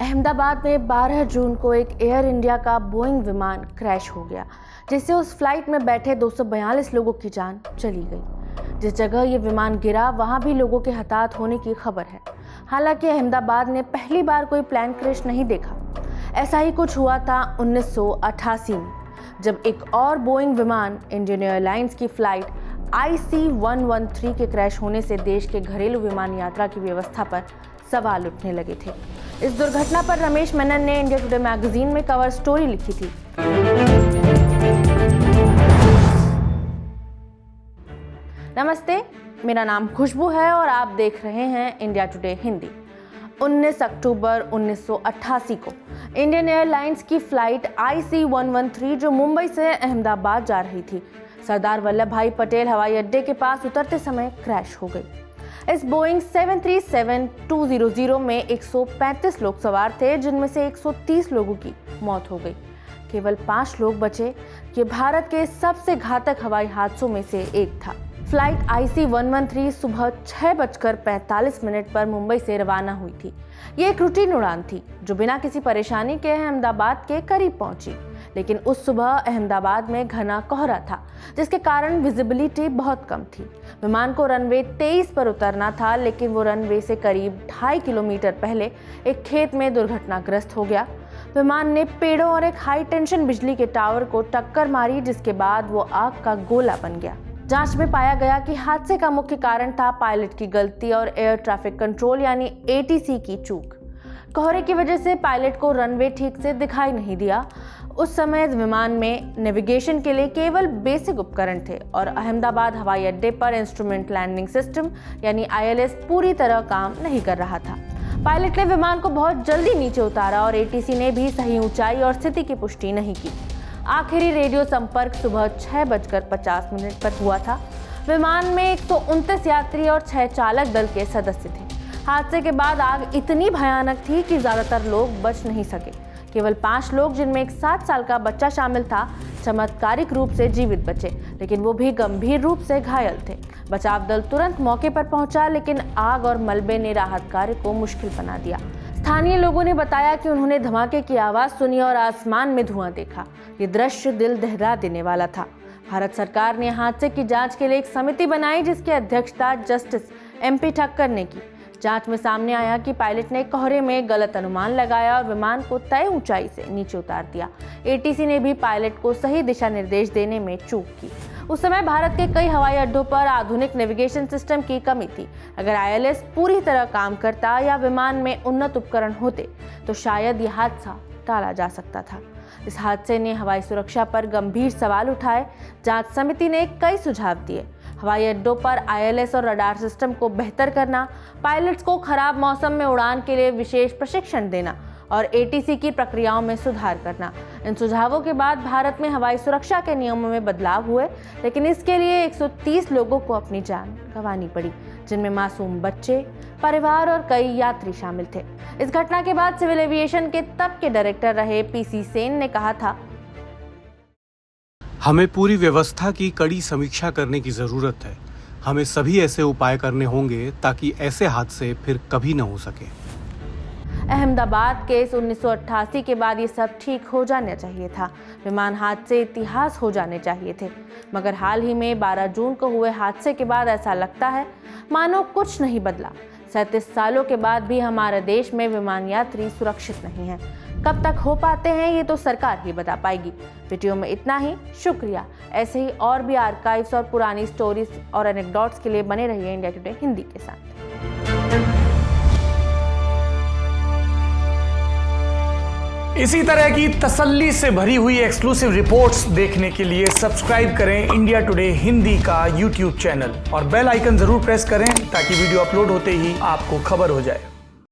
अहमदाबाद में 12 जून को एक एयर इंडिया का बोइंग विमान क्रैश हो गया, जिससे उस फ्लाइट में बैठे 242 लोगों की जान चली गई। जिस जगह ये विमान गिरा वहां भी लोगों के हताहत होने की खबर है। हालांकि अहमदाबाद ने पहली बार कोई प्लेन क्रैश नहीं देखा। ऐसा ही कुछ हुआ था 1988 में, जब एक और बोइंग विमान इंडियन एयरलाइंस की फ्लाइट IC-113 के क्रैश होने से देश के घरेलू विमान यात्रा की व्यवस्था पर सवाल उठने लगे थे। इस दुर्घटना पर रमेश मेनन ने इंडिया टुडे मैगजीन में कवर स्टोरी लिखी थी। नमस्ते, मेरा नाम खुशबू है और आप देख रहे हैं इंडिया टुडे हिंदी। 19 अक्टूबर 1988 को इंडियन एयरलाइंस की फ्लाइट IC-113 जो मुंबई से अहमदाबाद जा रही थी, सरदार वल्लभ भाई पटेल हवाई अड्डे के पास उतरते समय क्रैश हो गई। इस बोइंग 737-200 में 135 लोग सवार थे, जिनमें से 130 लोगों की मौत हो गई। केवल 5 लोग बचे। ये भारत के सबसे घातक हवाई हादसों में से एक था। फ्लाइट IC-113 सुबह 6:45 पर मुंबई से रवाना हुई थी। ये एक रूटीन उड़ान थी जो बिना किसी परेशानी के अहमदाबाद के करीब पहुंची। लेकिन उस सुबह अहमदाबाद में घना कोहरा था, जिसके कारण विजिबिलिटी बहुत कम थी। विमान को रनवे 23 पर उतरना था, लेकिन वो रनवे से करीब 2.5 किलोमीटर पहले एक खेत में दुर्घटनाग्रस्त हो गया। विमान ने पेड़ों और एक हाई टेंशन बिजली के टावर को टक्कर मारी, जिसके बाद वो आग का गोला बन गया। जांच में पाया गया कि हादसे का मुख्य कारण था पायलट की गलती और एयर ट्रैफिक कंट्रोल यानी ATC की चूक। कोहरे की वजह से पायलट को रनवे ठीक से दिखाई नहीं दिया। उस समय विमान में नेविगेशन के लिए केवल बेसिक उपकरण थे और अहमदाबाद हवाई अड्डे पर इंस्ट्रूमेंट लैंडिंग सिस्टम यानी ILS पूरी तरह काम नहीं कर रहा था। पायलट ने विमान को बहुत जल्दी नीचे उतारा और ATC ने भी सही ऊंचाई और स्थिति की पुष्टि नहीं की। आखिरी रेडियो संपर्क सुबह 6:50 पर हुआ था। विमान में 129 यात्री और 6 चालक दल के सदस्य थे। हादसे के बाद आग इतनी भयानक थी कि ज्यादातर लोग बच नहीं सके। केवल 5 लोग, जिनमें एक 7 साल का बच्चा शामिल था, चमत्कारिक रूप से जीवित बचे, लेकिन वो भी गंभीर रूप से घायल थे। बचाव दल तुरंत मौके पर पहुंचा, लेकिन आग और मलबे ने राहत कार्य को मुश्किल बना दिया। स्थानीय लोगों ने बताया कि उन्होंने धमाके की आवाज सुनी और आसमान में धुआं देखा। ये दृश्य दिल दहला देने वाला था। भारत सरकार ने हादसे की जांच के लिए एक समिति बनाई, जिसकी अध्यक्षता जस्टिस MP ठक्कर ने की। जांच में सामने आया कि पायलट ने कोहरे में गलत अनुमान लगाया और विमान को तय ऊंचाई से नीचे उतार दिया। ATC ने भी पायलट को सही दिशा निर्देश देने में चूक की। उस समय भारत के कई हवाई अड्डों पर आधुनिक नेविगेशन सिस्टम की कमी थी। अगर ILS पूरी तरह काम करता या विमान में उन्नत उपकरण होते तो शायद यह हादसा टाला जा सकता था। इस हादसे ने हवाई सुरक्षा पर गंभीर सवाल उठाए। जांच समिति ने कई सुझाव दिए। हवाई अड्डों पर ILS और रडार सिस्टम को बेहतर करना, पायलट्स को खराब मौसम में उड़ान के लिए विशेष प्रशिक्षण देना और ATC की प्रक्रियाओं में सुधार करना। इन सुझावों के बाद भारत में हवाई सुरक्षा के नियमों में बदलाव हुए, लेकिन इसके लिए 130 लोगों को अपनी जान गंवानी पड़ी, जिनमें मासूम बच्चे, परिवार और कई यात्री शामिल थे। इस घटना के बाद सिविल एविएशन के तब के डायरेक्टर रहे PC सेन ने कहा था, हमें पूरी व्यवस्था की कड़ी समीक्षा करने की जरूरत है। हमें सभी ऐसे उपाय करने होंगे ताकि ऐसे हादसे फिर कभी न हो सके। अहमदाबाद केस 1988 के बाद ये सब ठीक हो जाना चाहिए था। विमान हादसे इतिहास हो जाने चाहिए थे, मगर हाल ही में 12 जून को हुए हादसे के बाद ऐसा लगता है मानो कुछ नहीं बदला। 37 सालों के बाद भी हमारे देश में विमान यात्री सुरक्षित नहीं है। कब तक हो पाते हैं ये तो सरकार ही बता पाएगी। वीडियो में इतना ही। शुक्रिया। ऐसे ही और भी आर्काइव्स और पुरानी स्टोरीज और एनेक्डोट्स के लिए बने रहिए इंडिया टुडे हिंदी के साथ। इसी तरह की तसल्ली से भरी हुई एक्सक्लूसिव रिपोर्ट्स देखने के लिए सब्सक्राइब करें इंडिया टुडे हिंदी का YouTube चैनल और बेल आइकन जरूर प्रेस करें ताकि वीडियो अपलोड होते ही आपको खबर हो जाए।